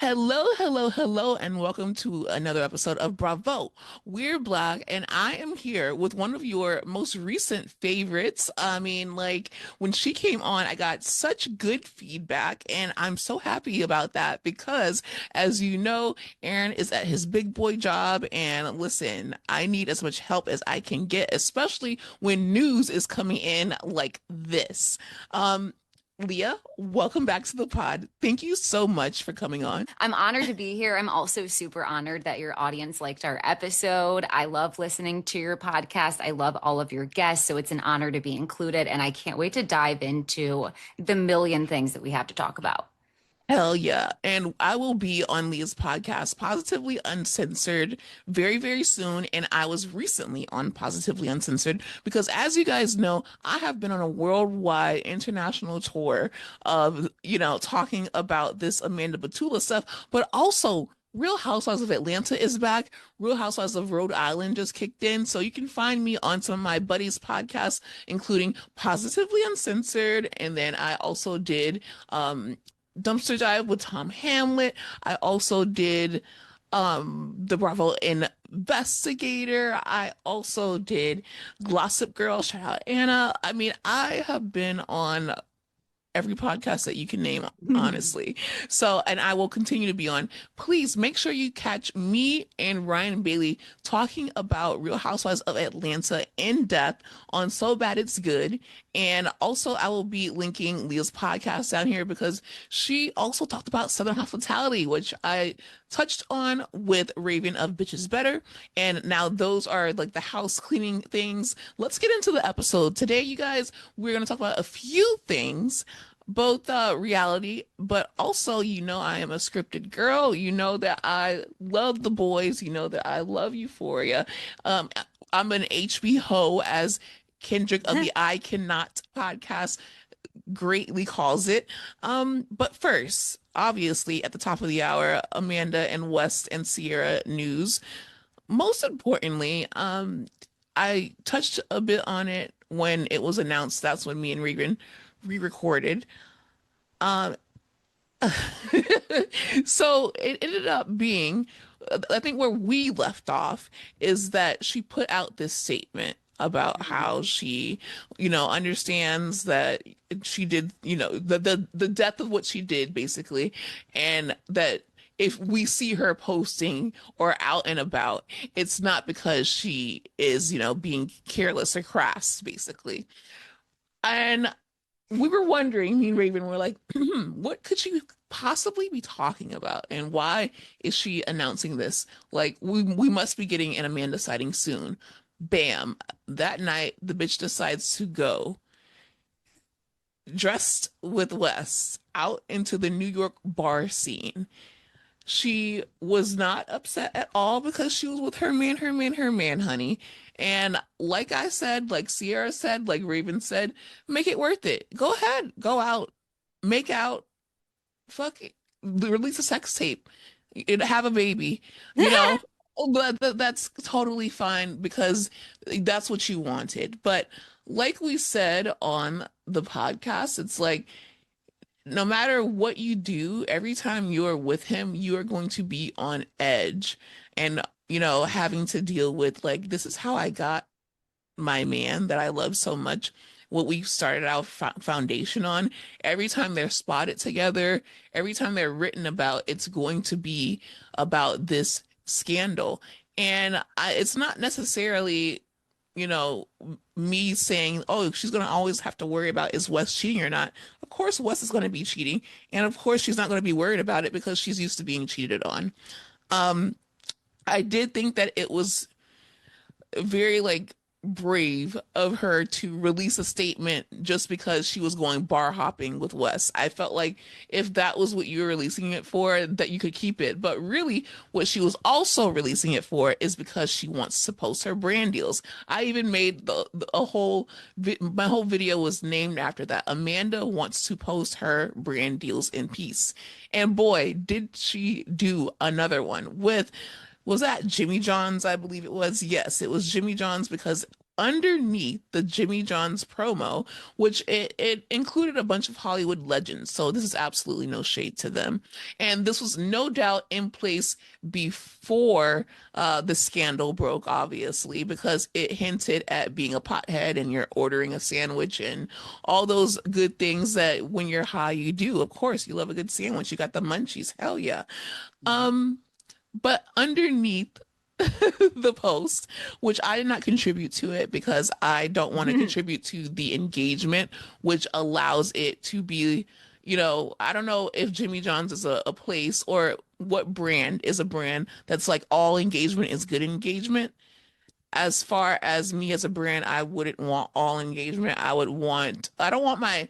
Hello, hello, hello, and welcome to another episode of Bravo. We're Black, and I am here with one of your most recent favorites. When she came on, I got such good feedback, and I'm so happy about that because, as you know, Aaron is at his big boy job, and listen, I need as much help as I can get, especially when news is coming in like this. Um, Leah, welcome back to the pod. Thank you so much for coming on. I'm honored to be here. I'm also super honored that your audience liked our episode. I love listening to your podcast. I love all of your guests. So it's an honor to be included. And I can't wait to dive into the million things that we have to talk about. Hell yeah. And I will be on Leah's podcast, Positively Uncensored, very, very soon. And I was recently on Positively Uncensored because, as you guys know, I have been on a worldwide international tour of, talking about this Amanda Batula stuff, but also Real Housewives of Atlanta is back. Real Housewives of Rhode Island just kicked in. So you can find me on some of my buddies' podcasts, including Positively Uncensored. And then I also did Dumpster Dive with Tom Hamlet. I also did the Bravo Investigator. I also did Gossip Girl. Shout out Anna. I mean, I have been on every podcast that you can name, honestly. So, and I will continue to be on. Please make sure you catch me and Ryan Bailey talking about Real Housewives of Atlanta in depth on So Bad It's Good. And also, I will be linking Leah's podcast down here because she also talked about Southern hospitality, which I touched on with Raven of Bitches Better. And now those are like the house cleaning things. Let's get into the episode. Today, you guys, we're going to talk about a few things, both reality, but also, I am a scripted girl. You know that I love The Boys. You know that I love Euphoria. Um, I'm an HB ho, as Kendrick of the I Cannot podcast greatly calls it. But first, obviously, at the top of the hour, Amanda and West and Sierra news. Most importantly, I touched a bit on it when it was announced. That's when me and Regan re-recorded. Um, so it ended up being, I think where we left off is that she put out this statement about how she, understands that she did, the depth of what she did basically, and that if we see her posting or out and about, it's not because she is, being careless or crass, basically. And we were wondering, me and Raven were like, what could she possibly be talking about? And why is she announcing this? Like, we must be getting an Amanda sighting soon. Bam. That night, the bitch decides to go dressed with Wes out into the New York bar scene. She was not upset at all because she was with her man, her man, her man, honey. And like I said, like Sierra said, like Raven said, make it worth it. Go ahead, go out, make out, fuck it, release a sex tape, have a baby, you know. But that's totally fine because that's what you wanted. But like we said on the podcast, it's like no matter what you do, every time you're with him, you are going to be on edge and, having to deal with like, this is how I got my man that I love so much. What we started our foundation on, every time they're spotted together, every time they're written about, it's going to be about this scandal. And it's not necessarily, you know, me saying, oh, she's going to always have to worry about is Wes cheating or not. Of course, Wes is going to be cheating. And of course, she's not going to be worried about it because she's used to being cheated on. Um, I did think that it was very like brave of her to release a statement just because she was going bar hopping with Wes. I felt like if that was what you were releasing it for, that you could keep it. But really, what she was also releasing it for is because she wants to post her brand deals. I even made a whole my whole video was named after that. Amanda wants to post her brand deals in peace. And boy, did she do another one with, was that Jimmy John's? I believe it was. Yes, it was Jimmy John's because underneath the Jimmy John's promo, which it included a bunch of Hollywood legends. So this is absolutely no shade to them. And this was no doubt in place before the scandal broke, obviously, because it hinted at being a pothead and you're ordering a sandwich and all those good things that when you're high you do. Of course, you love a good sandwich. You got the munchies. Hell yeah. Um, but underneath the post, which I did not contribute to it because I don't want to contribute to the engagement, which allows it to be, I don't know if Jimmy John's is a place or what brand is a brand that's like all engagement is good engagement. As far as me as a brand, I wouldn't want all engagement. I don't want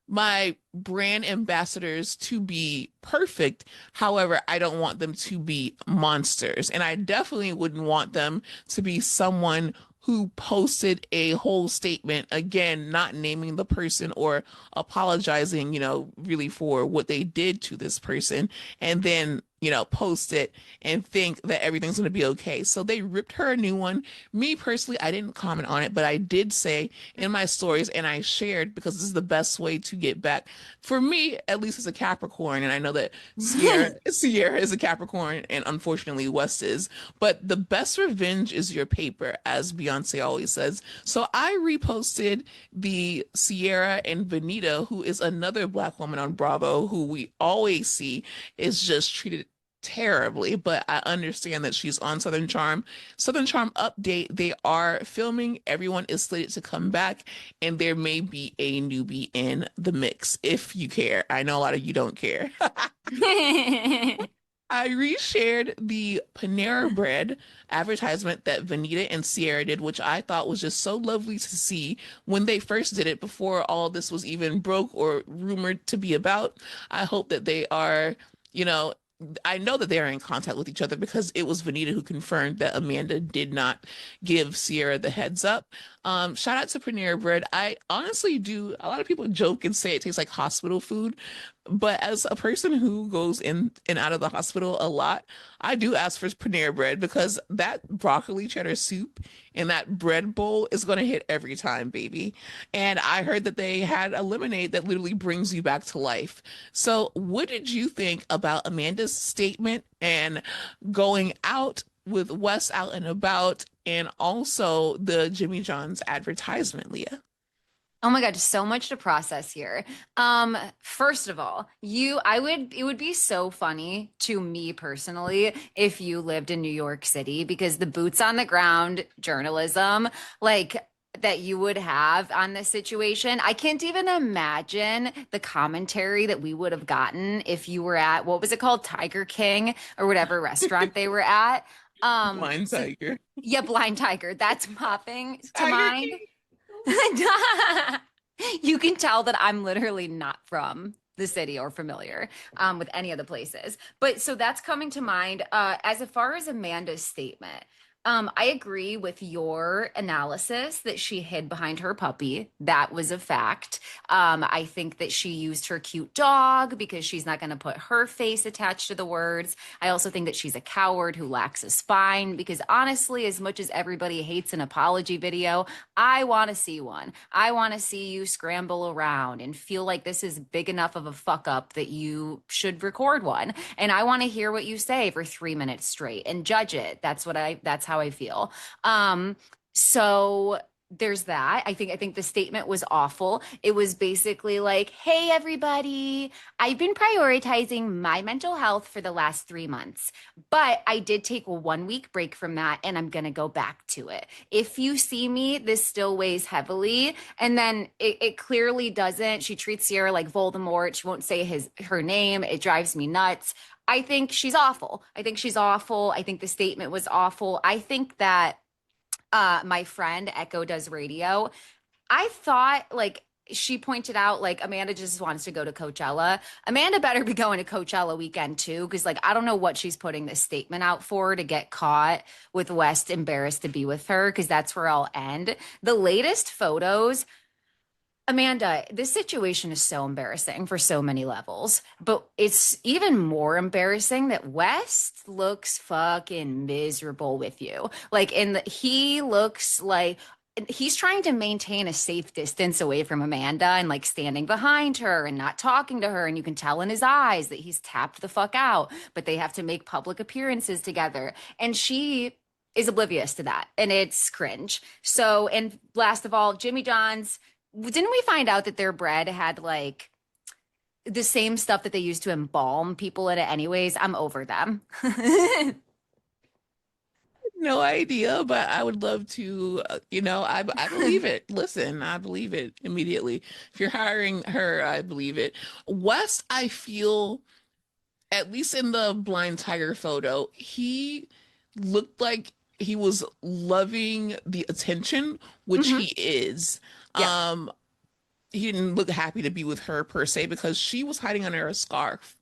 my brand ambassadors to be perfect. However, I don't want them to be monsters. And I definitely wouldn't want them to be someone who posted a whole statement, again, not naming the person or apologizing, really for what they did to this person, and then, post it and think that everything's going to be okay. So they ripped her a new one. Me personally, I didn't comment on it, but I did say in my stories and I shared because this is the best way to get back for me, at least as a Capricorn. And I know that Sierra is a Capricorn and unfortunately West is, but the best revenge is your paper, as Beyonce always says. So I reposted the Sierra and Benita, who is another Black woman on Bravo, who we always see is just treated terribly, but I understand that she's on Southern Charm. Southern Charm update, they are filming. Everyone is slated to come back, and there may be a newbie in the mix if you care. I know a lot of you don't care. I reshared the Panera Bread advertisement that Vanita and Sierra did, which I thought was just so lovely to see when they first did it before all this was even broke or rumored to be about. I hope that they are, you know, I know that they are in contact with each other because it was Vanita who confirmed that Amanda did not give Sierra the heads up. Shout out to Panera Bread. I honestly do. A lot of people joke and say it tastes like hospital food, but as a person who goes in and out of the hospital a lot, I do ask for Panera Bread because that broccoli cheddar soup in that bread bowl is going to hit every time, baby. And I heard that they had a lemonade that literally brings you back to life. So, what did you think about Amanda's statement and going out with Wes out and about, and also the Jimmy John's advertisement, Leah? Oh my God, so much to process here. First of all, it would be so funny to me personally if you lived in New York City because the boots on the ground journalism, like that you would have on this situation. I can't even imagine the commentary that we would have gotten if you were at, what was it called? Tiger King or whatever restaurant they were at. Blind So Tiger. yeah, Blind Tiger. That's popping to Tiger mind. King. You can tell that I'm literally not from the city or familiar with any of the places. But so that's coming to mind. As far as Amanda's statement, I agree with your analysis that she hid behind her puppy. That was a fact. I think that she used her cute dog because she's not going to put her face attached to the words. I also think that she's a coward who lacks a spine because honestly, as much as everybody hates an apology video, I want to see one. I want to see you scramble around and feel like this is big enough of a fuck up that you should record one. And I want to hear what you say for 3 minutes straight and judge it. That's how I feel. So there's that. I think the statement was awful. It was basically like, "Hey everybody, I've been prioritizing my mental health for the last 3 months, but I did take a 1 week break from that and I'm gonna go back to it. If you see me, this still weighs heavily." And then it clearly doesn't. She treats Sierra like Voldemort. She won't say her name. It drives me nuts. I think she's awful. I think she's awful. I think the statement was awful. I think that my friend Echo does radio. I thought like she pointed out like Amanda just wants to go to Coachella. Amanda better be going to Coachella weekend too, because like I don't know what she's putting this statement out for to get caught with West embarrassed to be with her, because that's where I'll end. The latest photos, Amanda, this situation is so embarrassing for so many levels, but it's even more embarrassing that West looks fucking miserable with you. Like he looks like he's trying to maintain a safe distance away from Amanda and like standing behind her and not talking to her. And you can tell in his eyes that he's tapped the fuck out, but they have to make public appearances together. And she is oblivious to that. And it's cringe. So, and last of all, Jimmy John's, didn't we find out that their bread had like the same stuff that they used to embalm people in it anyways? I'm over them. No idea, but I would love to, I believe it. Listen, I believe it immediately. If you're hiring her, I believe it. West, I feel, at least in the blind tiger photo, he looked like he was loving the attention, which Hmm. he is. Yep. Um, he didn't look happy to be with her per se because she was hiding under a scarf.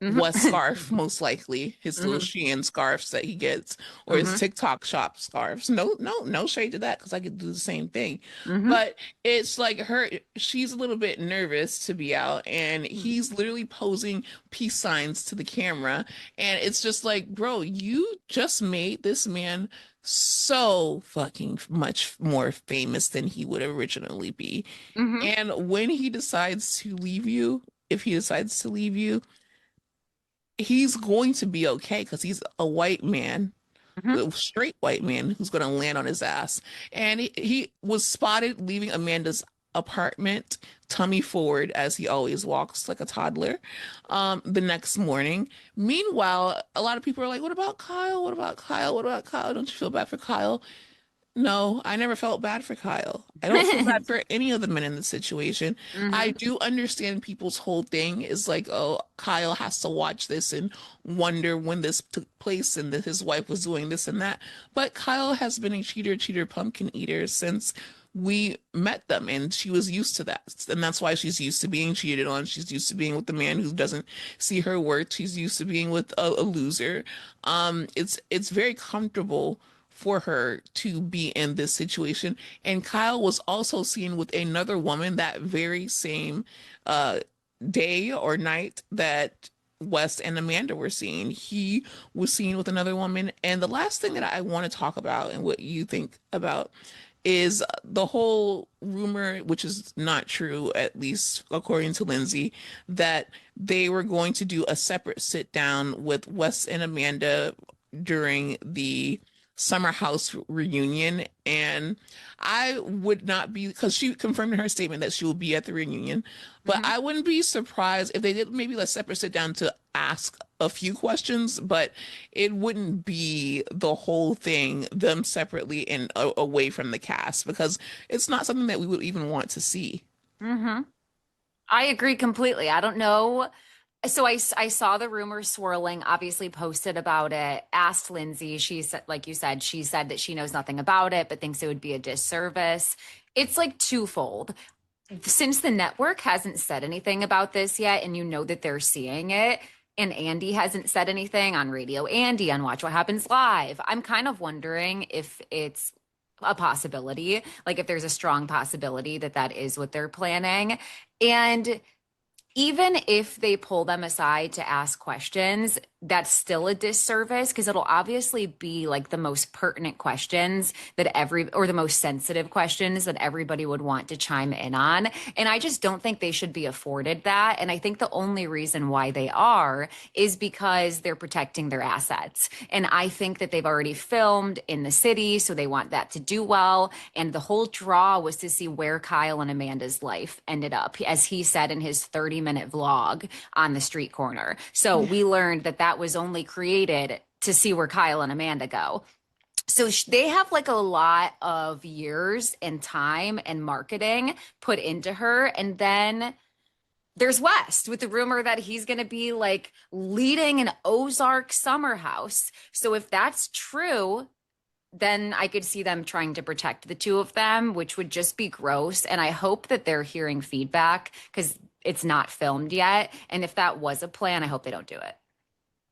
Was Hmm. scarf, most likely his little Hmm. Shein scarves that he gets, or his Hmm. TikTok shop scarves. No, no, no shade to that because I could do the same thing. Hmm. But it's like she's a little bit nervous to be out, and he's literally posing peace signs to the camera. And it's just like, bro, you just made this man so fucking much more famous than he would originally be. Hmm. And when he decides to leave you, if he decides to leave you, he's going to be okay because he's a white man, Hmm. a straight white man who's going to land on his ass. And he was spotted leaving Amanda's apartment, tummy forward, as he always walks like a toddler, the next morning. Meanwhile, a lot of people are like, what about Kyle? What about Kyle? What about Kyle? Don't you feel bad for Kyle? No, I never felt bad for Kyle. I don't feel bad for any of the men in the situation. I Hmm. do understand people's whole thing is like, oh, Kyle has to watch this and wonder when this took place and that his wife was doing this and that. But Kyle has been a cheater, cheater, pumpkin eater since we met them, and she was used to that. And that's why she's used to being cheated on. She's used to being with the man who doesn't see her worth. She's used to being with a loser. It's very comfortable for her to be in this situation. And Kyle was also seen with another woman that very same uh, day or night that West and Amanda were seen. He was seen with another woman. And the last thing that I want to talk about and what you think about is the whole rumor, which is not true, at least according to Lindsay, that they were going to do a separate sit down with Wes and Amanda during the summer house reunion. And I would not be, because she confirmed in her statement that she will be at the reunion, but Hmm. I wouldn't be surprised if they did maybe a separate sit down to ask a few questions, but it wouldn't be the whole thing, them separately and away from the cast, because it's not something that we would even want to see. Hmm. I agree completely. I don't know. So I saw the rumors swirling, obviously posted about it, asked Lindsay. She said, like you said, she said that she knows nothing about it, but thinks it would be a disservice. It's like twofold. Since the network hasn't said anything about this yet, and you know that they're seeing it, and Andy hasn't said anything on Radio Andy on Watch What Happens Live, I'm kind of wondering if it's a possibility, like if there's a strong possibility that that is what they're planning. And even if they pull them aside to ask questions, that's still a disservice because it'll obviously be like the most pertinent questions that or the most sensitive questions that everybody would want to chime in on. And I just don't think they should be afforded that. And I think the only reason why they are is because they're protecting their assets. And I think that they've already filmed in the city, so they want that to do well. And the whole draw was to see where Kyle and Amanda's life ended up, as he said in his 30-minute vlog on the street corner. So we learned that that was only created to see where Kyle and Amanda go. So they have like a lot of years and time and marketing put into her. And then there's West with the rumor that he's going to be like leading an Ozark summer house. So if that's true, then I could see them trying to protect the two of them, which would just be gross. And I hope that they're hearing feedback because it's not filmed yet. And if that was a plan, I hope they don't do it.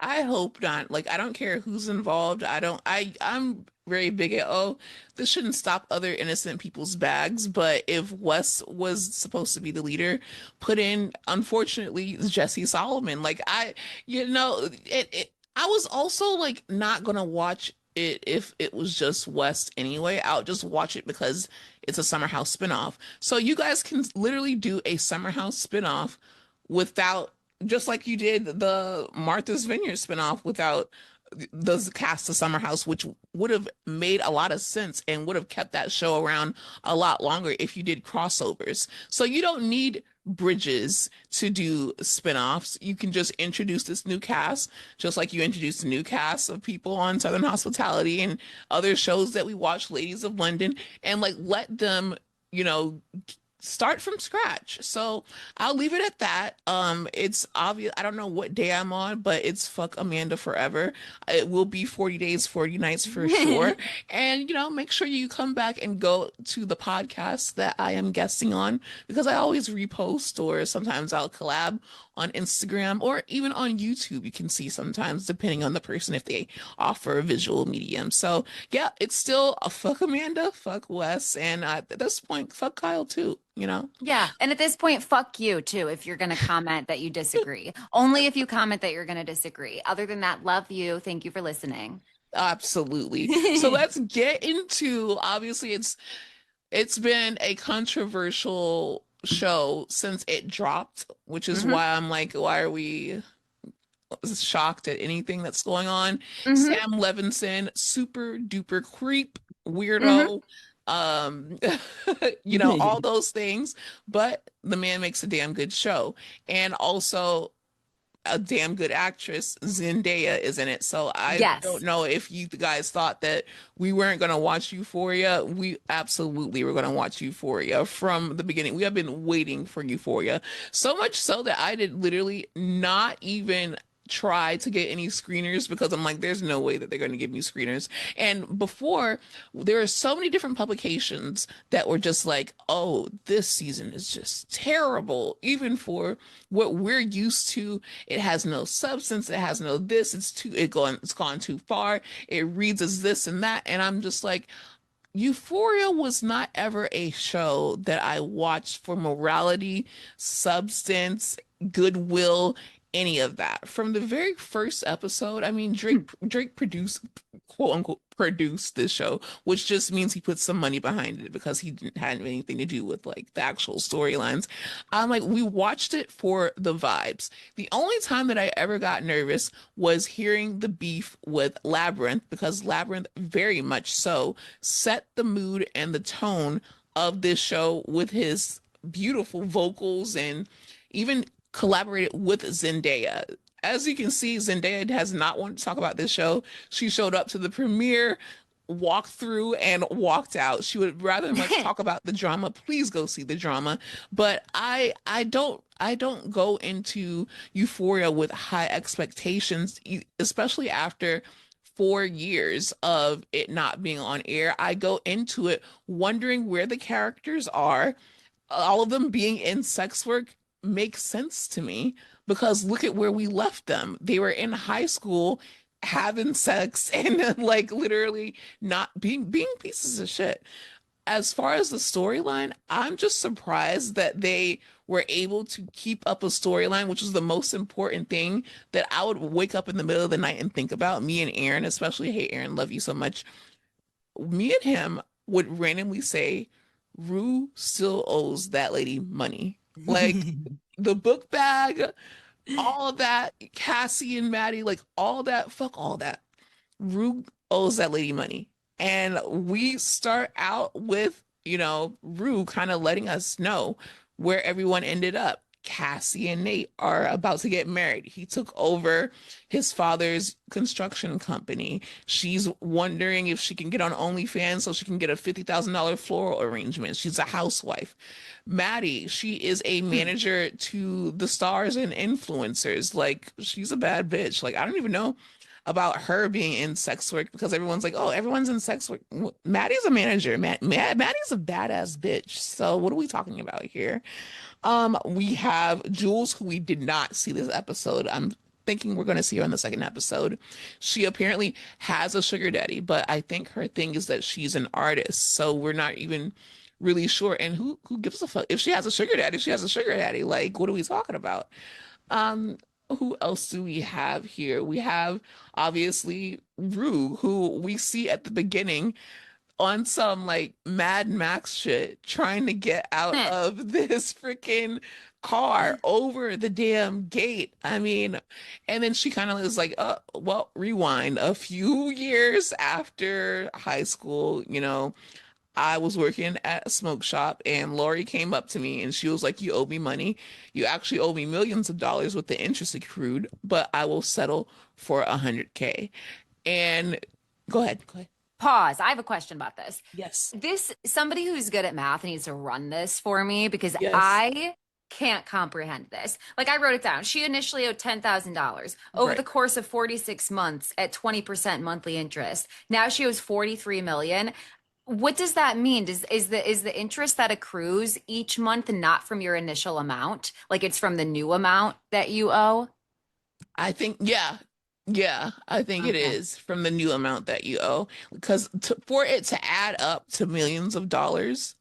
I hope not. Like, I don't care who's involved. I'm very big at, oh, this shouldn't stop other innocent people's bags. But if Wes was supposed to be the leader, put in, unfortunately, Jesse Solomon. Like, I was also like not gonna watch it if it was just West anyway. I'll just watch it because it's a Summer House spinoff. So you guys can literally do a Summer House spinoff without, just like you did the Martha's Vineyard spinoff without the cast of Summer House, which would have made a lot of sense and would have kept that show around a lot longer if you did crossovers. So you don't need bridges to do spinoffs. You can just introduce this new cast, just like you introduced a new cast of people on Southern Hospitality and other shows that we watch, Ladies of London, and like let them, you know, start from scratch. So I'll leave it at that. It's obvious. I don't know what day I'm on, but it's fuck Amanda forever. It will be 40 days, 40 nights for sure. And make sure you come back and go to the podcast that I am guesting on because I always repost or sometimes I'll collab on Instagram or even on YouTube. You can see sometimes depending on the person if they offer a visual medium. So yeah, it's still a fuck Amanda, fuck Wes, and at this point, fuck Kyle too, you know? Yeah. And at this point, fuck you too, if you're going to comment that you disagree. Only if you comment that you're going to disagree. Other than that, love you. Thank you for listening. Absolutely. So let's get into, obviously it's been a controversial show since it dropped, which is Hmm. why I'm like, why are we shocked at anything that's going on? Hmm. Sam Levinson, super duper creep, Hmm. weirdo, um, all those things, but the man makes a damn good show. And also a damn good actress. Zendaya is in it. So I don't Yes. know if you guys thought that we weren't going to watch Euphoria. We absolutely were going to watch Euphoria from the beginning. We have been waiting for Euphoria. So much so that I did literally not even try to get any screeners because I'm like, there's no way that they're going to give me screeners. And before, there are so many different publications that were just like, oh, this season is just terrible, even for what we're used to. It has no substance. It has no this. It's gone too far. It reads as this and that. And I'm just like, Euphoria was not ever a show that I watched for morality, substance, goodwill, any of that. From the very first episode, I mean, Drake produced, quote unquote, produced this show, which just means he put some money behind it because he didn't have anything to do with like the actual storylines. I'm like, we watched it for the vibes. The only time that I ever got nervous was hearing the beef with Labyrinth because Labyrinth very much so set the mood and the tone of this show with his beautiful vocals and even collaborated with Zendaya. As you can see, Zendaya has not wanted to talk about this show. She showed up to the premiere, walked through, and walked out. She would rather much talk about the drama. Please go see the drama. But I don't go into Euphoria with high expectations, especially after 4 years of it not being on air. I go into it wondering where the characters are. All of them being in sex work makes sense to me because look at where we left them. They were in high school having sex and like literally not being pieces of shit. As far as the storyline, I'm just surprised that they were able to keep up a storyline, which was the most important thing that I would wake up in the middle of the night and think about. Me and Aaron, especially, hey, Aaron, love you so much. Me and him would randomly say, Rue still owes that lady money. Like the book bag, all of that, Cassie and Maddie, like all that, fuck all that. Rue owes that lady money. And we start out with, Rue kind of letting us know where everyone ended up. Cassie and Nate are about to get married. He took over his father's construction company. She's wondering if she can get on OnlyFans so she can get a $50,000 floral arrangement. She's a housewife. Maddie, she is a manager to the stars and influencers. Like, she's a bad bitch. Like, I don't even know about her being in sex work because everyone's like, oh, everyone's in sex work. Maddie's a manager. Maddie's a badass bitch. So what are we talking about here? We have Jules, who we did not see this episode. I'm thinking we're going to see her in the second episode. She apparently has a sugar daddy, but I think her thing is that she's an artist. So we're not even really sure. And who gives a fuck? If she has a sugar daddy, she has a sugar daddy. Like, what are we talking about? Um, who else do we have here? We have obviously Rue, who we see at the beginning on some like Mad Max shit, trying to get out Heh. of this freaking car over the damn gate. I mean, and then she kind of is like, well, rewind a few years after high school, I was working at a smoke shop and Lori came up to me and she was like, you owe me money. You actually owe me millions of dollars with the interest accrued, but I will settle for 100K. And go ahead, go ahead. Pause. I have a question about this. Yes. This somebody who's good at math needs to run this for me because Yes. I can't comprehend this. Like I wrote it down. She initially owed $10,000 over Right. the course of 46 months at 20% monthly interest. Now she owes 43 million. What does that mean? Is the interest that accrues each month not from your initial amount? Like it's from the new amount that you owe? I think, yeah. Yeah, I think it Okay. is from the new amount that you owe because for it to add up to millions of dollars,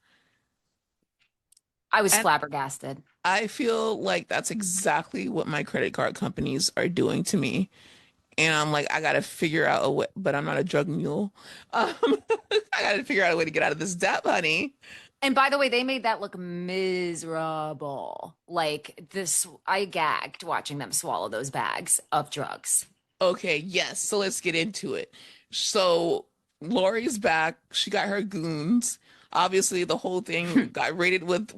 I was and flabbergasted. I feel like that's exactly what my credit card companies are doing to me. And I'm like, I gotta figure out a way, but I'm not a drug mule. Um, I gotta figure out a way to get out of this debt, honey. And by the way, they made that look miserable. Like this, I gagged watching them swallow those bags of drugs. Okay, yes. So let's get into it. So Lori's back. She got her goons. Obviously, the whole thing got raided with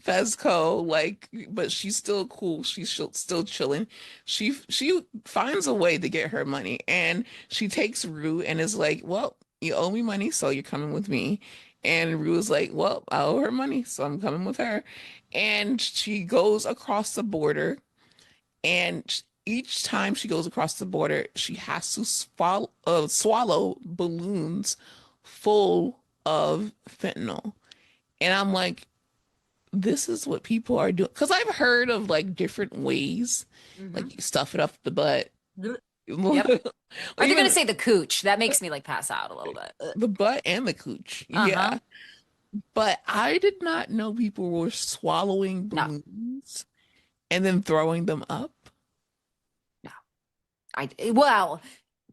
Fezco, like, but she's still cool. She's still chilling. She finds a way to get her money, and she takes Rue and is like, "Well, you owe me money, so you're coming with me." And Rue is like, "Well, I owe her money, so I'm coming with her." And she goes across the border and each time she goes across the border, she has to swallow balloons full of fentanyl. And I'm like, this is what people are doing. Because I've heard of like different ways, Hmm. like you stuff it up the butt, Yep. or Are they going to even say the cooch? That makes me like pass out a little bit. the butt and the cooch. Uh-huh. Yeah. But I did not know people were swallowing No, balloons and then throwing them up. no. Well,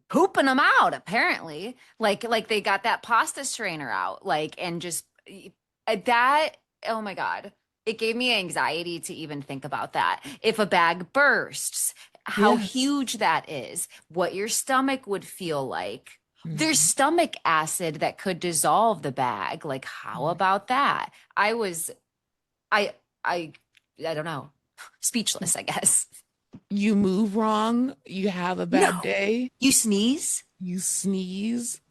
pooping them out apparently. Like they got that pasta strainer out, like and just that. Oh my God. It gave me anxiety to even think about that. If a bag bursts, how Yes. huge that is, what your stomach would feel like. There's Mhm. stomach acid that could dissolve the bag. Like, how about that? I, I, I don't know. Speechless, I guess. You move wrong, you have a bad No. day, You sneeze? you sneeze,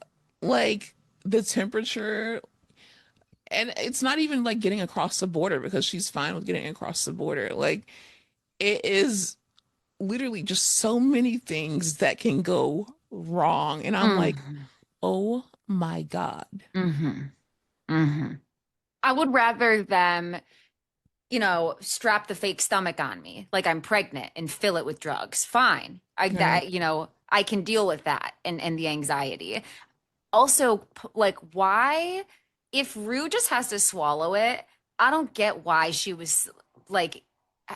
like the temperature, and it's not even like getting across the border because she's fine with getting across the border. Like it is literally just so many things that can go wrong. And I'm like, Hmm. oh my God. Hmm. Hmm. I would rather them, strap the fake stomach on me like I'm pregnant and fill it with drugs. Fine. Right. I can deal with that and the anxiety. Also, like, why, if Rue just has to swallow it, I don't get why she was like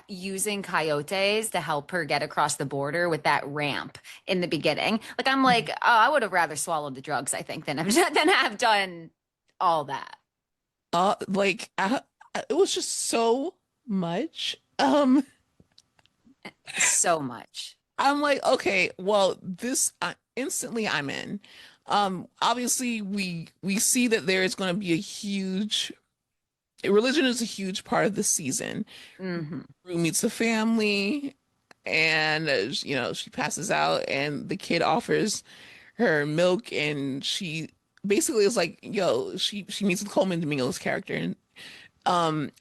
using coyotes to help her get across the border with that ramp in the beginning. Like, I'm like, oh, I would have rather swallowed the drugs, I think, than have, than have done all that. Like it was just so much. So much. I'm like, okay, well, this instantly I'm in. Obviously we see that there is going to be a huge religion is a huge part of the season. Hmm. Rue meets a family, and she passes out, and the kid offers her milk, and she basically is like, yo, she meets with Coleman Domingo's character, and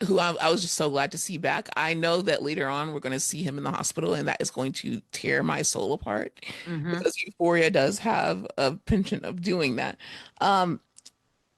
who I was just so glad to see back. I know that later on we're going to see him in the hospital, and that is going to tear my soul apart Hmm. because Euphoria does have a penchant of doing that. Um,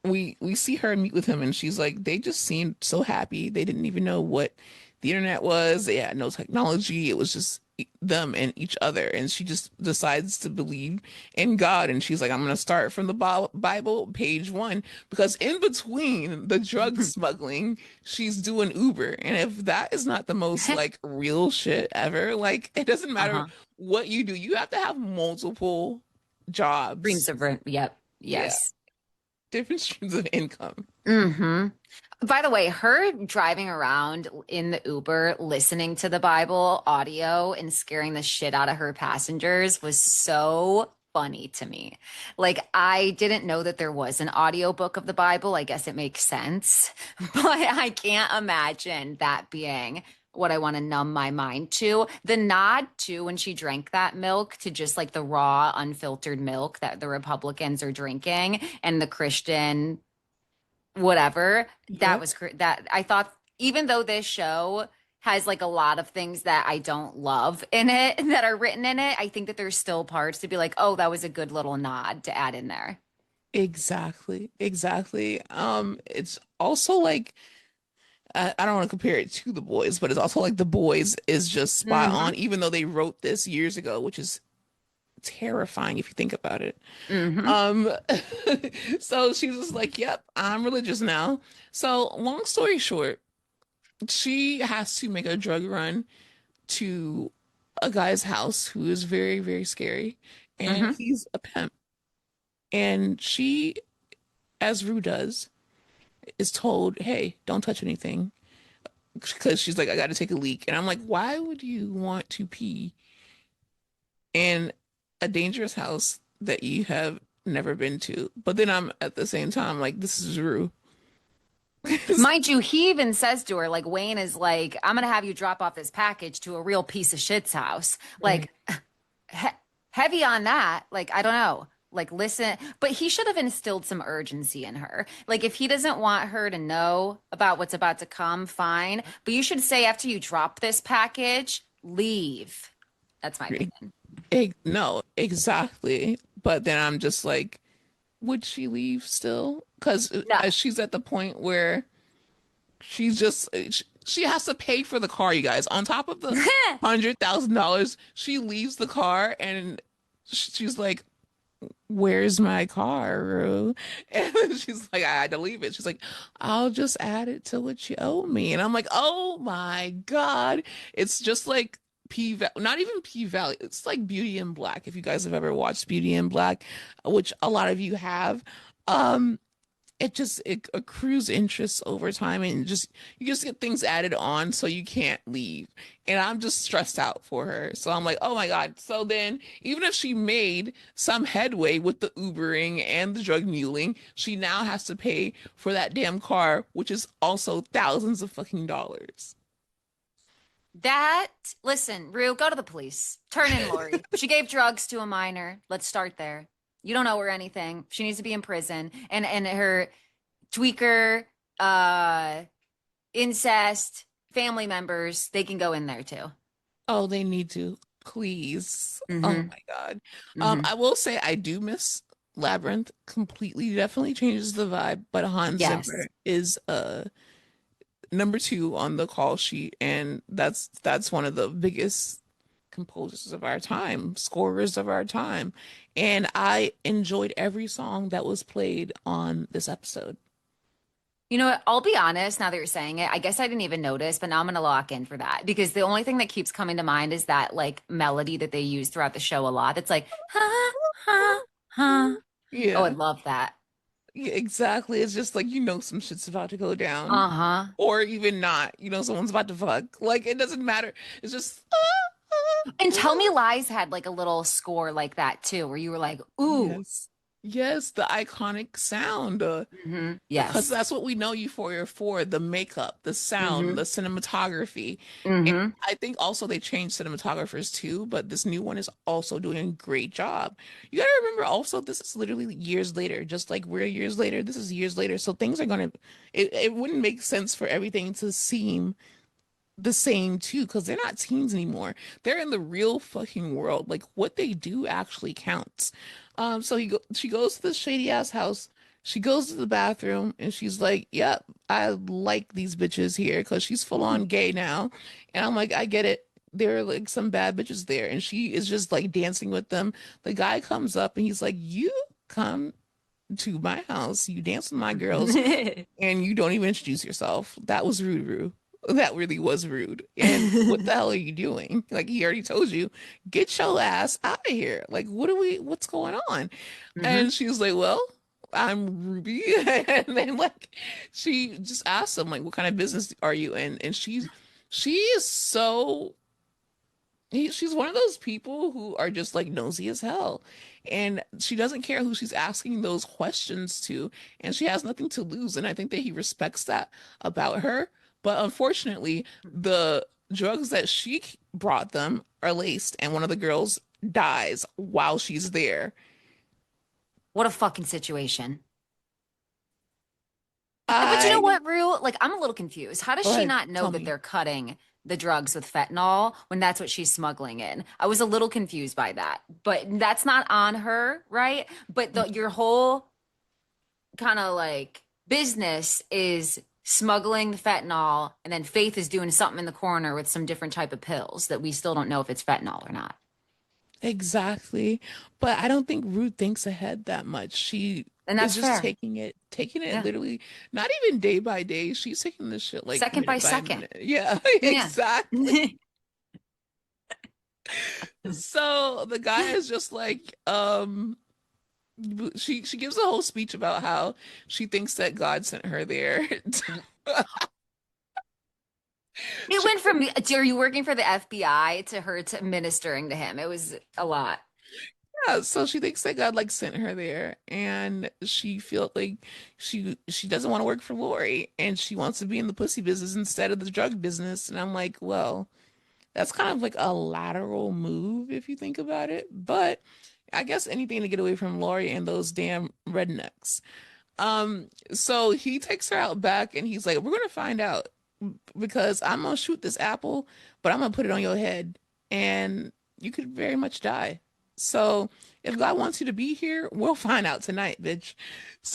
we see her meet with him, and she's like, they just seemed so happy. They didn't even know what the internet was. They had no technology. It was just them and each other, and she just decides to believe in God, and she's like, I'm gonna start from the Bible, page one, because in between the drug smuggling, she's doing Uber, and if that is not the most like real shit ever, like it doesn't matter Uh-huh. what you do, you have to have multiple jobs. Dreams of yep. Yeah, Yes. different streams of income. Hmm. By the way, her driving around in the Uber, listening to the Bible audio and scaring the shit out of her passengers was so funny to me. Like, I didn't know that there was an audiobook of the Bible. I guess it makes sense, but I can't imagine that being what I want to numb my mind to. The nod to when she drank that milk to just like the raw, unfiltered milk that the Republicans are drinking and the Christian whatever that Yep. was that I thought, even though this show has like a lot of things that I don't love in it that are written in it, I think that there's still parts to be like, oh, that was a good little nod to add in there. Exactly, exactly. It's also like I don't want to compare it to The Boys, but it's also like The Boys is just spot Hmm. on, even though they wrote this years ago, which is terrifying if you think about it. Hmm. Um, so she was like, "Yep, I'm religious now." So long story short, she has to make a drug run to a guy's house who is very, very scary, and Hmm. he's a pimp. And she, as Rue does, is told, "Hey, don't touch anything." Because she's like, I got to take a leak. And I'm like, why would you want to pee in a dangerous house that you have never been to? But then I'm at the same time like, this is Rue. Mind you, he even says to her, like, Wayne is like, I'm gonna have you drop off this package to a real piece of shit's house. Right. Like, he heavy on that. Like, I don't know. Like, listen, but he should have instilled some urgency in her. Like, if he doesn't want her to know about what's about to come, fine. But you should say, after you drop this package, leave. That's my opinion. No, exactly. But then I'm just like, would she leave still? Because No. she's at the point where she's just she has to pay for the car, you guys. On top of the $100,000, she leaves the car and she's like, where's my car, Rue? And then she's like, I had to leave it. She's like, I'll just add it to what you owe me. And I'm like, oh my God. It's just like not even P Valley. It's like Beauty in Black. If you guys have ever watched Beauty in Black, which a lot of you have, um, it accrues interest over time, and just you just get things added on so you can't leave. And I'm just stressed out for her. So I'm like, oh my God. So then even if she made some headway with the Ubering and the drug muling, she now has to pay for that damn car, which is also thousands of fucking dollars. That, listen, Rue, go to the police. Turn in Lori. She gave drugs to a minor. Let's start there. You don't owe her anything. She needs to be in prison. And her tweaker, uh, incest, family members, they can go in there too. Oh, they need to, please. Oh Hmm. my God. Hmm. I will say I do miss Labyrinth. Completely, definitely changes the vibe, but Hans Zimmer Yes. is number two on the call sheet, and that's one of the biggest composers of our time, scorers of our time. And I enjoyed every song that was played on this episode. You know what? I'll be honest, now that you're saying it, I guess I didn't even notice, but now I'm gonna lock in for that because the only thing that keeps coming to mind is that like melody that they use throughout the show a lot. It's like, ha, ha, ha. Oh, I Yeah, love that. yeah, exactly. It's just like some shit's about to go down. Uh-huh. Or even not, someone's about to fuck. Like it doesn't matter. It's just And Tell Me Lies had like a little score like that too, where you were like, ooh. yes. Yes, the iconic sound. Hmm. Because Yes. that's what we know Euphoria for, the makeup, the sound, Hmm. the cinematography. And Hmm. I think also they changed cinematographers too, but this new one is also doing a great job. You gotta remember also, this is literally years later, just like we're years later, this is years later. So things are gonna, it wouldn't make sense for everything to seem the same too, because they're not teens anymore. They're in the real fucking world. Like what they do actually counts. So she goes to this shady ass house. She goes to the bathroom and she's like, "Yep, I like these bitches here," because she's full on gay now. And I'm like, I get it. there are like some bad bitches there, and she is just like dancing with them. The guy comes up and he's like, "You come to my house, you dance with my girls, and you don't even introduce yourself. That was rude, Rue. That really was rude. And what the hell are you doing? Like he already told you, get your ass out of here. Like what's going on?" Hmm. And she's like, "Well, I'm Ruby." And then like she just asked him, like, "What kind of business are you in?" And she is so she's one of those people who are just like nosy as hell. And she doesn't care who she's asking those questions to, and she has nothing to lose. And I think that he respects that about her. But unfortunately, the drugs that she brought them are laced, and one of the girls dies while she's there. What a fucking situation. But you know I what, Rue? Like, I'm a little confused. How does Go she ahead, not know tell that me. they're cutting the drugs with fentanyl when that's what she's smuggling in? I was a little confused by that, but that's not on her, right? But your whole kind of like business is smuggling the fentanyl, and then Faith is doing something in the corner with some different type of pills that we still don't know if it's fentanyl or not. Exactly. But I don't think Ruth thinks ahead that much. She And is that's just fair. taking it Yeah. literally, not even day by day. She's taking this shit like Second by minute by second. minute. Yeah, Yeah. exactly. So the guy is just like, she gives a whole speech about how she thinks that God sent her there. It She went from, are you working for the FBI to her to ministering to him? It was a lot. Yeah, so she thinks that God like sent her there, and she felt like she doesn't want to work for Lori, and she wants to be in the pussy business instead of the drug business. And I'm like, well, that's kind of like a lateral move if you think about it. But I guess anything to get away from Lori and those damn rednecks. So he takes her out back, and he's like, "We're gonna find out because I'm gonna shoot this apple, but I'm gonna put it on your head, and you could very much die. So if God wants you to be here, we'll find out tonight, bitch."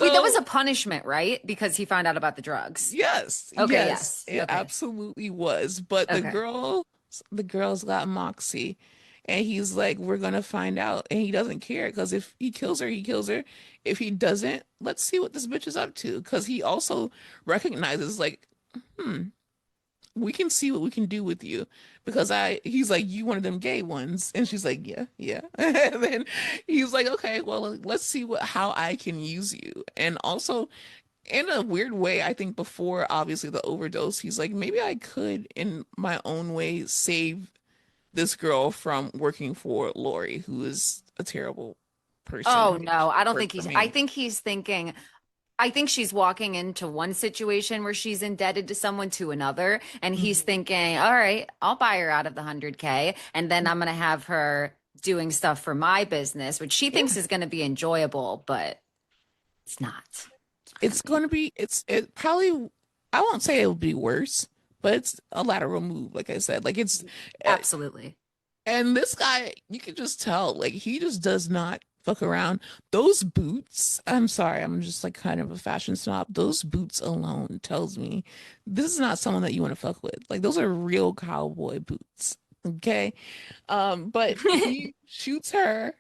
Wait, that was So a punishment, right? Because he found out about the drugs. yes, Okay, yes, yes. it Okay. absolutely was. But Okay. the girl's got moxie. And he's like, "We're gonna find out." And he doesn't care because if he kills her, he kills her. If he doesn't, let's see what this bitch is up to. Because he also recognizes, like, hmm, we can see what we can do with you. Because he's like, "You one of them gay ones." And she's like, "Yeah, yeah." And then he's like, "Okay, well, let's see how I can use you." And also, in a weird way, I think before obviously the overdose, he's like, maybe I could, in my own way, save this girl from working for Lori, who is a terrible person Oh who no, I don't think worked for he's, I me. think he's thinking, I think she's walking into one situation where she's indebted to someone to another. And he's Mhm. thinking, all right, I'll buy her out of the 100K. And then I'm going to have her doing stuff for my business, which she thinks Yeah, is going to be enjoyable, but it's not. It's not going it's to be. going to be, it probably, I won't say it will be worse, but it's a lateral move, like I said. Like uh, Absolutely. and this guy, you can just tell, like, he just does not fuck around. Those boots, I'm sorry, I'm just like kind of a fashion snob. Those boots alone tells me this is not someone that you want to fuck with. Like, those are real cowboy boots. Okay. But he shoots her,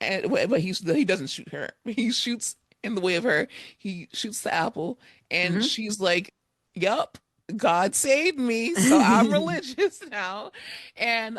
and but he doesn't shoot her. He shoots in the way of her. He shoots the apple, and Hmm. she's like, "Yup, God saved me, so I'm religious now." And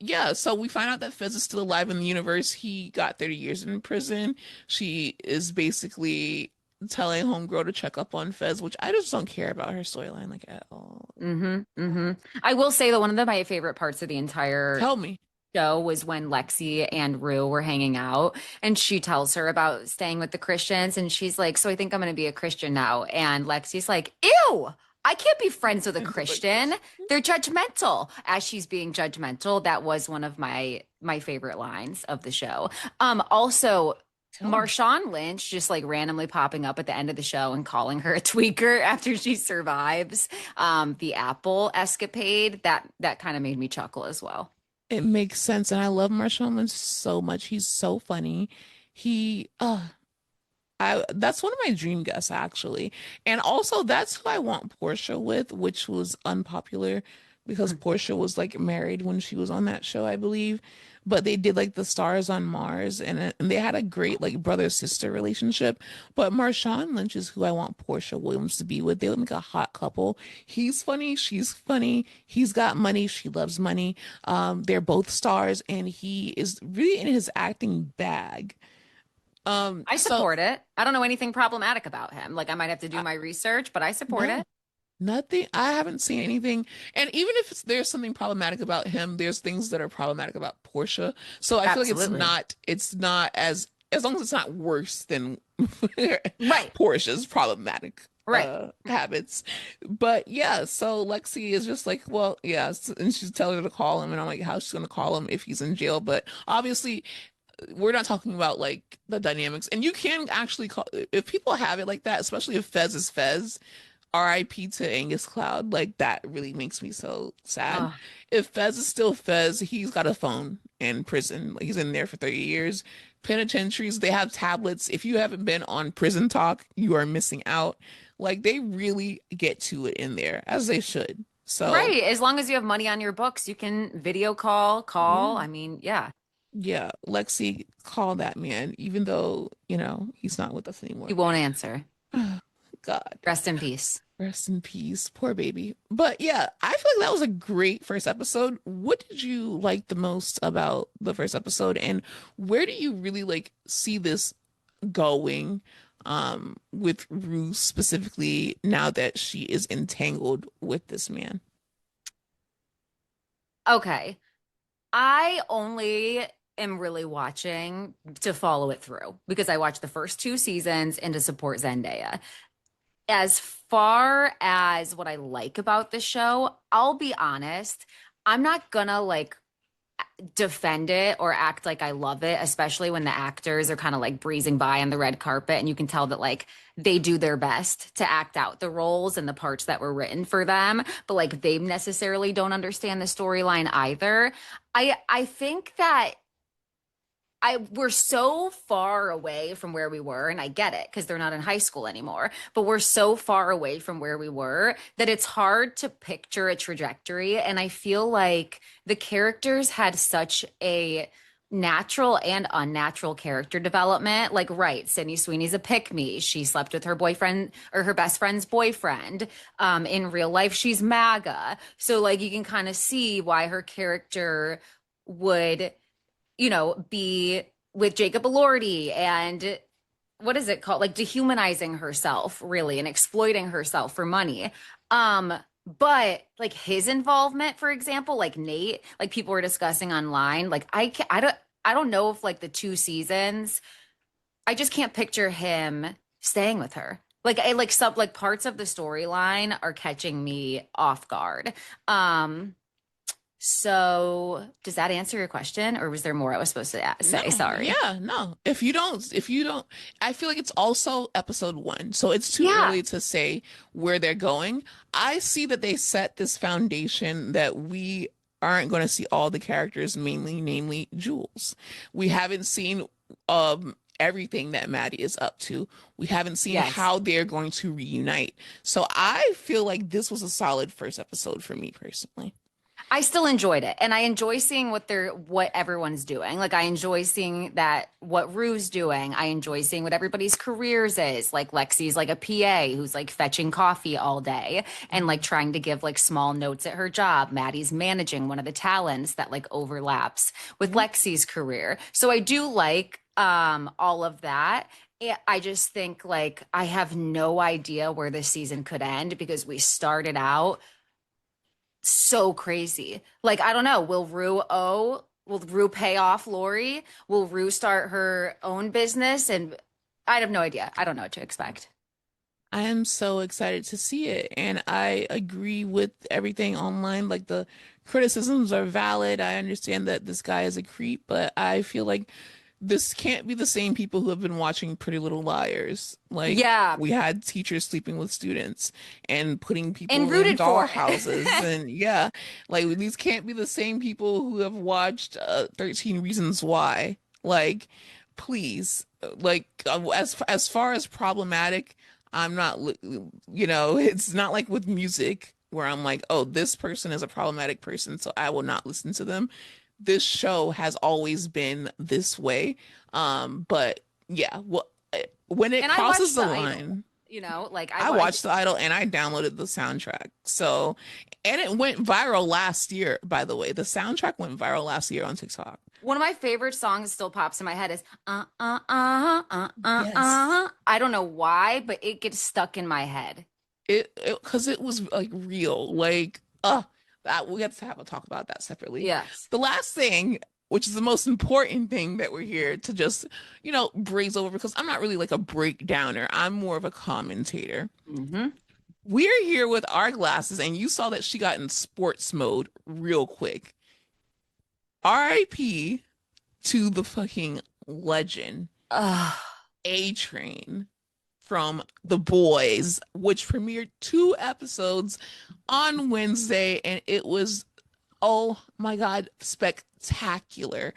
yeah, so we find out that Fez is still alive in the universe. He got 30 years in prison. She is basically telling Homegirl to check up on Fez, which I just don't care about her storyline like at all. Hmm. Hmm. I will say that one of my favorite parts of the entire Tell me. show was when Lexi and Rue were hanging out and she tells her about staying with the Christians and she's like, "So I think I'm going to be a Christian now." And Lexi's like, "Ew, I can't be friends with a Friends with a Christian. Christian. They're judgmental." As she's being judgmental, that was one of my favorite lines of the show. Also, Tell me. Marshawn Lynch just like randomly popping up at the end of the show and calling her a tweaker after she survives the Apple escapade. That kind of made me chuckle as well. It makes sense, and I love Marshawn Lynch so much. He's so funny. He, I that's one of my dream guests actually, and also that's who I want Portia with, which was unpopular because Portia was like married when she was on that show, I believe. But they did like the Stars on Mars, and they had a great like brother sister relationship. But Marshawn Lynch is who I want Portia Williams to be with. They would make a hot couple. He's funny, she's funny. He's got money, she loves money. They're both stars, and he is really in his acting bag. I So support it. I don't know anything problematic about him. Like I might have to do I, my research, but I support no. it. Nothing. I haven't seen anything. And even if there's something problematic about him, there's things that are problematic about Portia. So I feel like Absolutely. it's not as long as it's not worse than Right. Portia's problematic Right. habits. But yeah, so Lexi is just like, well, yeah, and she's telling her to call him, and I'm like, how's she gonna call him if he's in jail? But obviously we're not talking about like the dynamics. And you can actually call if people have it like that, especially if Fez is Fez. RIP to Angus Cloud. Like that really makes me so sad. Oh, If Fez is still Fez, he's got a phone in prison. Like he's in there for 30 years. Penitentiaries, they have tablets. If you haven't been on Prison Talk, you are missing out. Like they really get to it in there, as they should. So right. As long as you have money on your books, you can video call. yeah. I mean, yeah, Yeah. Lexi, call that man, even though, he's not with us he anymore. won't answer. God. Rest in peace. Rest in peace, poor baby. But yeah, I feel like that was a great first episode. What did you like the most about the first episode, and where do you really like see this going with Rue specifically now that she is entangled with this man? Okay. I only am really watching to follow it through because I watched the first two seasons and to support Zendaya. As far as what I like about the show, I'll be honest, I'm not gonna like defend it or act like I love it, especially when the actors are kind of like breezing by on the red carpet and you can tell that like they do their best to act out the roles and the parts that were written for them, but like they necessarily don't understand the storyline either. I think that we're so far away from where we were, and I get it because they're not in high school anymore, but we're so far away from where we were that it's hard to picture a trajectory. And I feel like the characters had such a natural and unnatural character development. Like, right, Sydney Sweeney's a pick me. She slept with her boyfriend or her best friend's boyfriend. In real life, she's MAGA. So, like, you can kind of see why her character would be with Jacob Elordi and what is it called? Like dehumanizing herself, really, and exploiting herself for money. Um, but like his involvement, for example, like Nate, like people were discussing online, like I don't know if like the two seasons, I just can't picture him staying with her. Like I like some like parts of the storyline are catching me off guard. So, does that answer your question, or was there more I was supposed to say? No, Sorry. yeah, no. If you don't, I feel like it's also episode one, so it's too Yeah. early to say where they're going. I see that they set this foundation that we aren't going to see all the characters, mainly, namely Jules. We haven't seen everything that Maddie is up to. We haven't seen Yes. how they're going to reunite. So I feel like this was a solid first episode for me personally. I still enjoyed it, and I enjoy seeing what everyone's doing. Like I enjoy seeing that what Rue's doing. I enjoy seeing what everybody's careers is. Like Lexi's like a PA who's like fetching coffee all day and like trying to give like small notes at her job. Maddie's managing one of the talents that like overlaps with Mhm. Lexi's career. So I do like all of that. I just think like I have no idea where this season could end because we started out so crazy. Like, I don't know. Will Rue pay off Lori? Will Rue start her own business? And I have no idea. I don't know what to expect. I am so excited to see it. And I agree with everything online. Like the criticisms are valid. I understand that this guy is a creep, but I feel like this can't be the same people who have been watching Pretty Little Liars. Like Yeah. we had teachers sleeping with students and putting And people in rooted for dollhouses. it. And yeah, like these can't be the same people who have watched 13 Reasons Why. Like, please, like as far as problematic, I'm not, it's not like with music where I'm like, oh, this person is a problematic person, so I will not listen to them. This show has always been this way. But yeah, well, when it And I crosses watched the The Idol, line, like I watched The Idol and I downloaded the soundtrack. So, and it went viral last year, by the way. The soundtrack went viral last year on TikTok. one of my favorite songs still pops in my head is Yes. I don't know why, but it gets stuck in my head. It because it was like real. Like, that we have to have a talk about that separately. Yes. The last thing, which is the most important thing that we're here to just, breeze over because I'm not really like a breakdowner. I'm more of a commentator. Hmm. We're here with our glasses, and you saw that she got in sports mode real quick. RIP to the fucking legend, Ugh. A Train from The Boys, which premiered 2 episodes on Wednesday, and it was, oh my God, spectacular.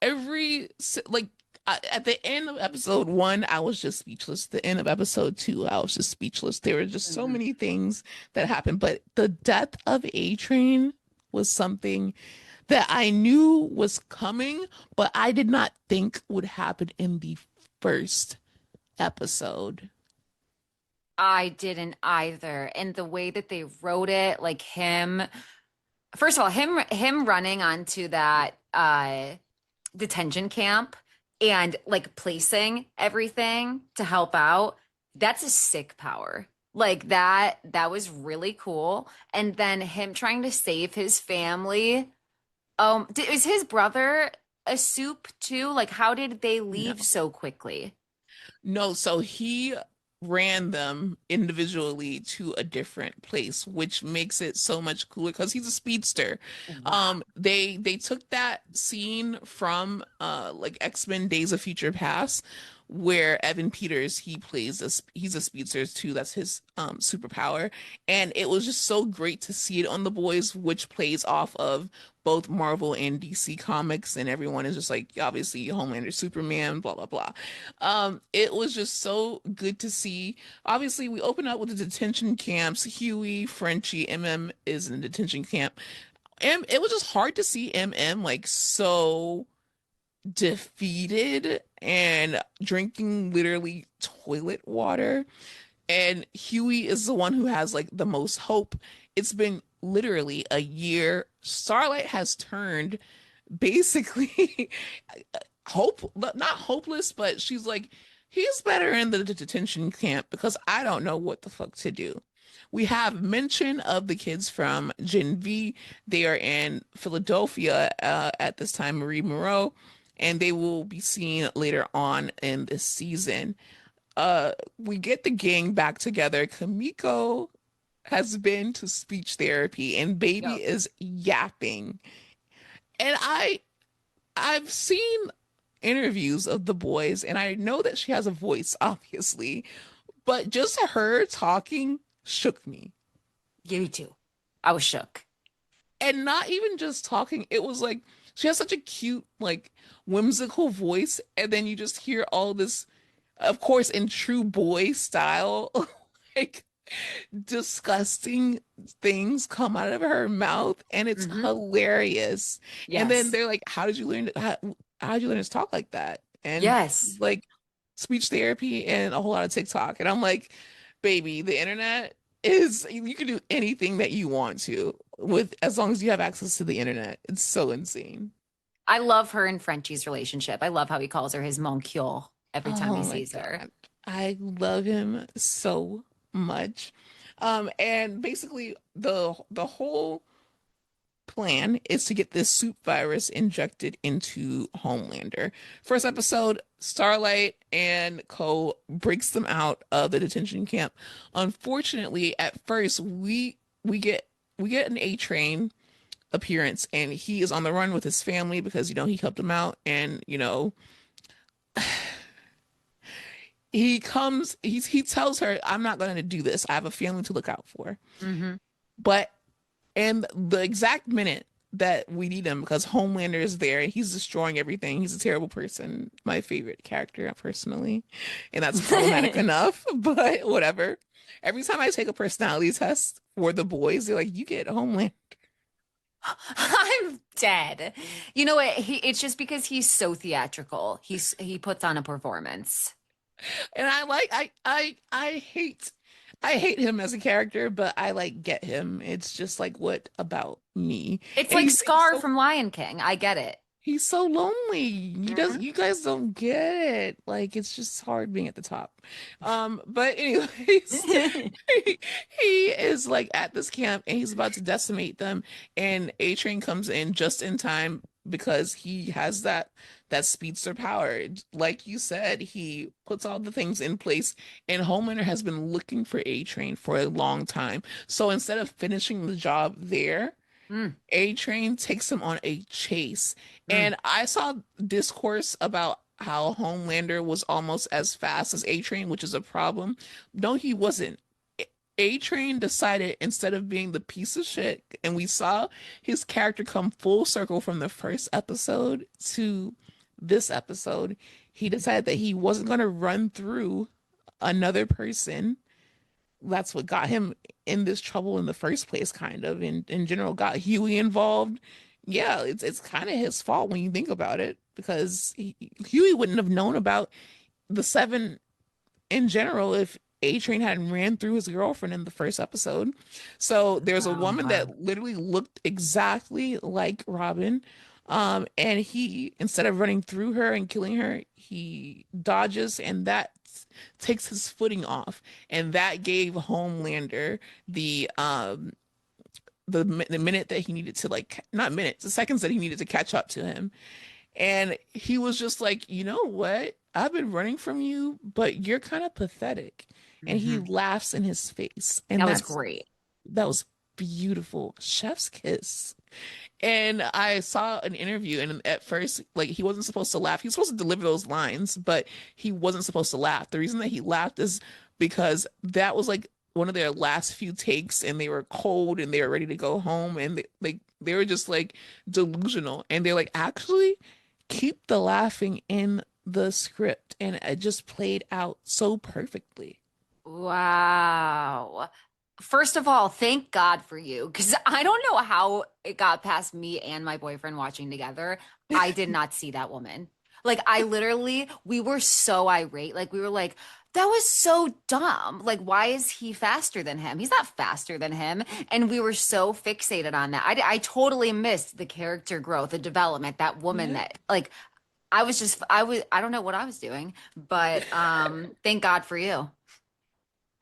Like, at the end of episode 1, I was just speechless. The end of episode 2, I was just speechless. There were just so Mhm. many things that happened, but the death of A Train was something that I knew was coming, but I did not think would happen in the first episode. I didn't either. And the way that they wrote it, like him, first of all, him running onto that detention camp and like placing everything to help out, that's a sick power. Like that was really cool. And then him trying to save his family. Is his brother a soup too? Like how did they leave No. so quickly? No, so he ran them individually to a different place, which makes it so much cooler because he's a speedster. Wow. They took that scene from like X-Men Days of Future Past, where Evan Peters he's a speedster too. That's his superpower, and it was just so great to see it on The Boys, which plays off of both Marvel and DC comics, and everyone is just like obviously Homelander, Superman, blah blah blah. It was just so good to see. Obviously, we open up with the detention camps. Huey, Frenchie, MM is in the detention camp. And it was just hard to see MM like so defeated and drinking literally toilet water. And Huey is the one who has like the most hope. It's been literally a year. Starlight has turned basically hope not hopeless, but she's like, he's better in the detention camp because I don't know what the fuck to do. We have mention of the kids from Gen V. They are in Philadelphia at this time, Marie Moreau, and they will be seen later on in this season. We get the gang back together. Kamiko has been to speech therapy and baby Yep. is yapping. And I've seen interviews of the boys, and I know that she has a voice, obviously, but just her talking shook me. You too. I was shook. And not even just talking, it was like she has such a cute, like whimsical voice, and then you just hear all this, of course, in true boy style, like disgusting things come out of her mouth, and it's Hmm. hilarious. And then Yes. they're like, how did you learn to talk like that? And Yes. like speech therapy and a whole lot of TikTok. And I'm like, baby, the internet is you can do anything that you want to with as long as you have access to the internet. It's so insane. I love her and Frenchie's relationship. I love how he calls her his monsieur every time he Oh my sees her. God. I love him so much. And basically the whole plan is to get this soup virus injected into Homelander. First episode, Starlight and Co breaks them out of the detention camp. Unfortunately, at first we get we get an A Train appearance, and he is on the run with his family because he helped them out, and he tells her, I'm not going to do this. I have a family to look out for. Hmm. But and the exact minute that we need him because Homelander is there and he's destroying everything. He's a terrible person. My favorite character personally. And that's problematic enough, but whatever. Every time I take a personality test for the boys. They're like, you get Homeland. I'm dead. You know what? It's just because he's so theatrical. He puts on a performance. And I like I hate him as a character, but I like get him. It's just like, what about me? It's And like he's Scar so from Lion King. I get it. he's so lonely. Mhm. You guys don't get it. Like it's just hard being at the top. But anyways, he, he is like at this camp and he's about to decimate them, and A Train comes in just in time because he has that speedster power. Like you said, he puts all the things in place, and Homelander has been looking for A Train for a long time. So instead of finishing the job there, Mm, A Train takes him on a chase. mm. And I saw discourse about how Homelander was almost as fast as A Train, which is a problem. No, he wasn't. A Train decided, instead of being the piece of shit, and we saw his character come full circle from the first episode to this episode, he decided that he wasn't going to run through another person. That's what got him in this trouble in the first place, kind of. In general, got Huey involved. Yeah, it's kind of his fault when you think about it, because Huey wouldn't have known about the seven in general if A Train hadn't ran through his girlfriend in the first episode. So there's a Oh, woman wow. that literally looked exactly like Robin. And he, instead of running through her and killing her, he dodges, and that takes his footing off. And that gave Homelander the minute that he needed to, like, not minutes, the seconds that he needed to catch up to him. And he was just like, you know what? I've been running from you, but you're kind of pathetic. And he Hmm. laughs in his face. And That was great. that was beautiful. Chef's kiss. And I saw an interview, and at first, like, he wasn't supposed to laugh. He was supposed to deliver those lines, but he wasn't supposed to laugh. The reason that he laughed is because that was like one of their last few takes, and they were cold and they were ready to go home, and they were just like delusional. And they're like, actually, keep the laughing in the script, and it just played out so perfectly. Wow. First of all, thank God for you, because I don't know how it got past me and my boyfriend watching together. I did not see that woman. Like, I literally, we were so irate. Like, we were like, that was so dumb. Like, why is he faster than him? He's not faster than him. And we were so fixated on that. I totally missed the character growth, the development, that woman Yeah. that, like, I don't know what I was doing, but thank God for you.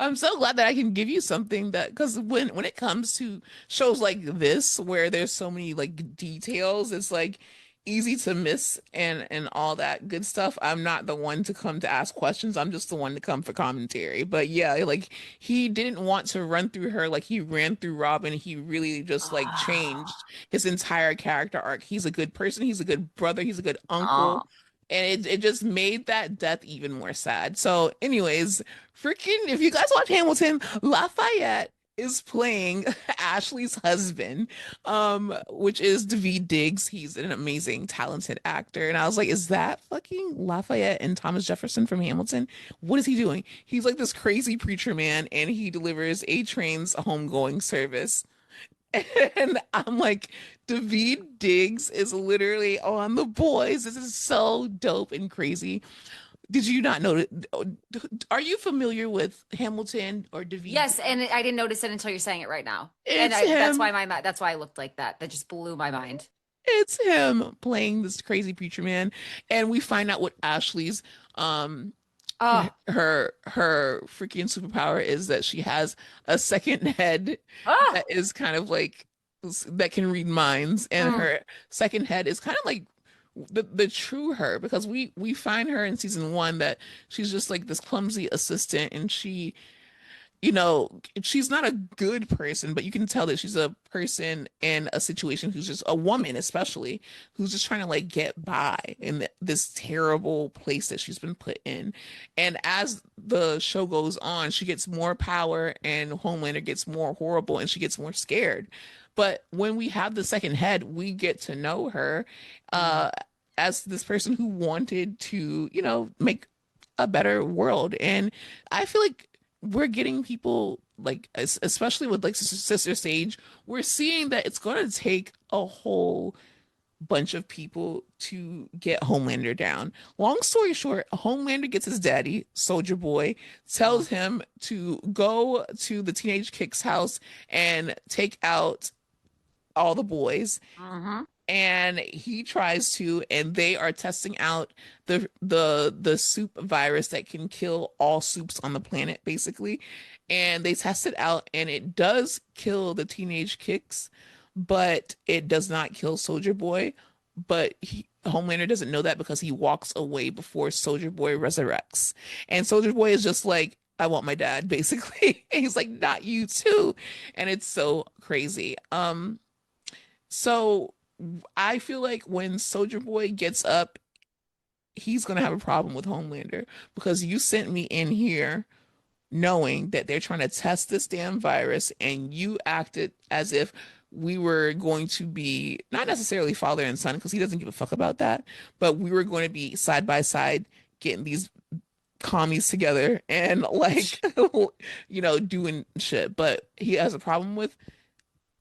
I'm so glad that I can give you something that, because when it comes to shows like this where there's so many like details, it's like easy to miss and all that good stuff. I'm not the one to come to ask questions. I'm just the one to come for commentary. But yeah, like he didn't want to run through her like he ran through Robin. He really just like changed his entire character arc. He's a good person, he's a good brother, he's a good uncle. Oh, And it just made that death even more sad. So, anyways, freaking, if you guys watch Hamilton, Lafayette is playing Ashley's husband, which is Daveed Diggs. He's an amazing, talented actor. And I was like, is that fucking Lafayette and Thomas Jefferson from Hamilton? What is he doing? He's like this crazy preacher man, and he delivers A Train's homegoing service. And I'm like, Daveed Diggs is literally on The Boys. This is so dope and crazy. Did you not know that? Are you familiar with Hamilton or Daveed yes, Diggs? and I didn't notice it until you're saying it right now. And It's that's why him. that's why I looked like that. That just blew my mind. It's him playing this crazy preacher man. And we find out what Ashley's um Oh, her freaking superpower is, that she has a second head oh, that is kind of like that can read minds, and mm, her second head is kind of like the true her, because we find her in season one that she's just like this clumsy assistant, and she, you know, she's not a good person, but you can tell that she's a person in a situation who's just a woman, especially, who's just trying to like get by in this terrible place that she's been put in. And as the show goes on, she gets more power, and Homelander gets more horrible, and she gets more scared. But when we have the second head, we get to know her mm. uh, as this person who wanted to, you know, make a better world. And I feel like we're getting people like especially with like Sister Sage, we're seeing that it's going to take a whole bunch of people to get Homelander down. Long story short, Homelander gets his daddy, Soldier Boy, Oh. tells him to go to the Teenage Kicks house and take out all the boys, Mm-hmm. and he tries to, and they are testing out the soup virus that can kill all soups on the planet basically, and they test it out and it does kill the teenage kicks, but it does not kill Soldier Boy. But Homelander doesn't know that because he walks away before Soldier Boy resurrects, and Soldier Boy is just like, I want my dad basically. And he's like, not you too. And it's so crazy. So I feel like when Soldier Boy gets up, he's gonna have a problem with Homelander because you sent me in here knowing that they're trying to test this damn virus, and you acted as if we were going to be not necessarily father and son because he doesn't give a fuck about that, but we were going to be side by side getting these commies together and like doing shit. But he has a problem with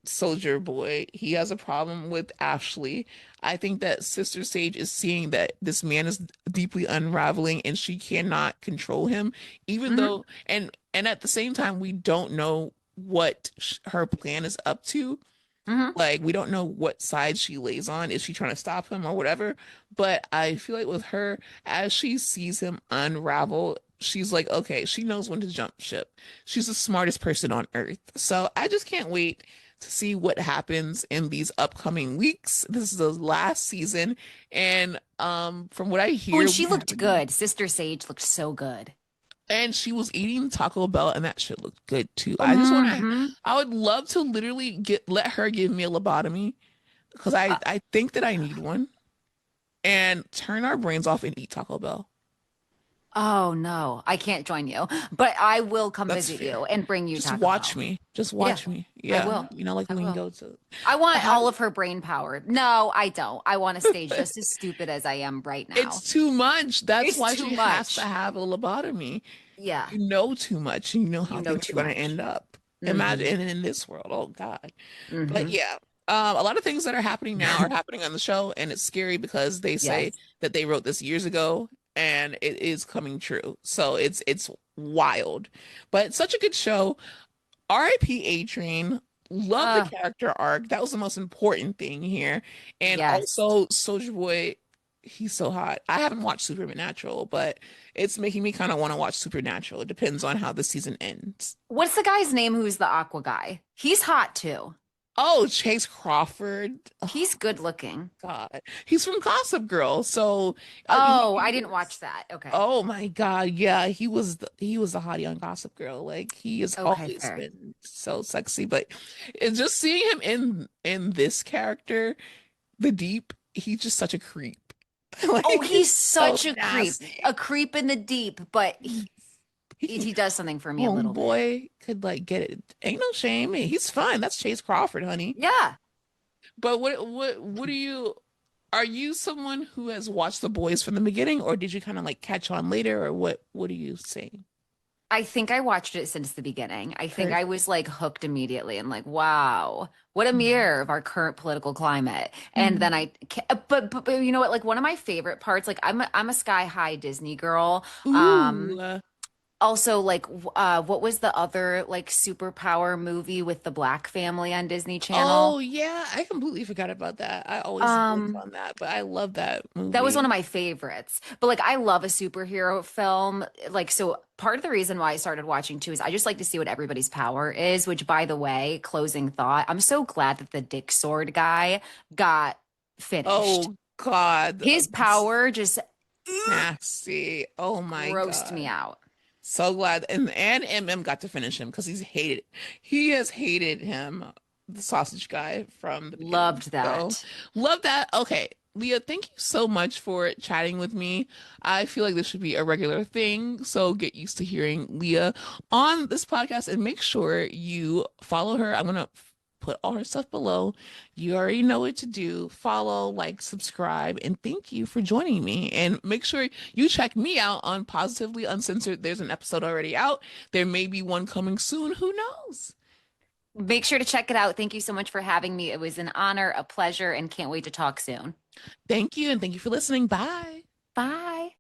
Soldier Boy. He has a problem with Ashley. I think that Sister Sage is seeing that this man is deeply unraveling and she cannot control him, even Mm-hmm. though, and at the same time, we don't know what her plan is up to. Mm-hmm. Like, we don't know what side she lays on. Is she trying to stop him or whatever? But I feel like with her, as she sees him unravel, she's like, okay, she knows when to jump ship. She's the smartest person on earth. So I just can't wait to see what happens in these upcoming weeks. This is the last season. And from what I Oh, hear, and we she have looked good. Sister Sage looked so good. and she was eating Taco Bell, and that shit looked good too. I just want to, Mm-hmm. I would love to literally let her give me a lobotomy because I think that I need one, and turn our brains off and eat Taco Bell. Oh no, I can't join you, but I will come That's visit fair. you and bring you Just Taco watch Bell. me. Just Yeah, watch me. I Yeah. will. Like I we can will. go to I want how all of her brain power. No, I don't. I want to stay just as stupid as I am right it's now. too much. That's It's why too she has to much. have a lobotomy. Yeah, You know too much. You know you how know things are too going to much. end up. Mm-hmm. Imagine in this world. Oh God. But Mm-hmm. yeah, a lot of things that are happening now are happening on the show, and it's scary because they say Yes. that they wrote this years ago, and it is coming true. So it's wild, but it's such a good show. R.I.P. A Train. Love the Uh, character arc. That was the most important thing here. And yes. also Soldier Boy, he's so hot. I haven't watched Supernatural, but it's making me kind of want to watch Supernatural. It depends on how the season ends. What's the guy's name who's the aqua guy? He's hot too. Oh, Chase Crawford. Oh He's good looking. God. He's from Gossip Girl. So Oh, I he didn't watch that. Okay. oh my God. Yeah, he was the hottie on Gossip Girl. Like he has Okay, always fair. been so sexy. But it's just seeing him in this character, the Deep, he's just such a creep. Oh, Like he's he's so such a nasty. creep in the deep, but He can he does something for me a little bit. homeboy could like get it. Ain't no shame. He's fine. That's Chase Crawford, honey. Yeah. But what do you are you someone who has watched The Boys from the beginning, or did you kind of like catch on later, or what are you saying? I think I watched it since the beginning. I think I Perfect. was like hooked immediately and like, wow, what a Mhm. mirror of our current political climate. And then Mhm. but you know what? Like one of my favorite parts, like I'm a Sky High Disney girl. Ooh. Um, Also, like, what was the other like superpower movie with the Black family on Disney Channel? Oh yeah, I completely forgot about that. I always blank Um, on that, but I love that that was one of movie. my favorites. But like, I love a superhero film. Like, so part of the reason why I started watching too is I just like to see what everybody's power is. Which, by the way, closing thought, I'm so glad that the Dick Sword guy got finished. Oh God, His that's power just nasty. Oh my grossed me God. out. So glad and MM got to finish him because he has hated him, the sausage guy from the beginning. Loved So that. love that. Okay, Leah, thank you so much for chatting with me. I feel like this should be a regular thing. So get used to hearing Leah on this podcast and make sure you follow her. I'm gonna put all her stuff below. You already know what to do. Follow, like, subscribe, and thank you for joining me. And make sure you check me out on Positively Uncensored. There's an episode already out. There may be one coming soon. Who knows? Make sure to check it out. Thank you so much for having me. It was an honor, a pleasure, and can't wait to talk soon. Thank you, and thank you for listening. Bye. Bye.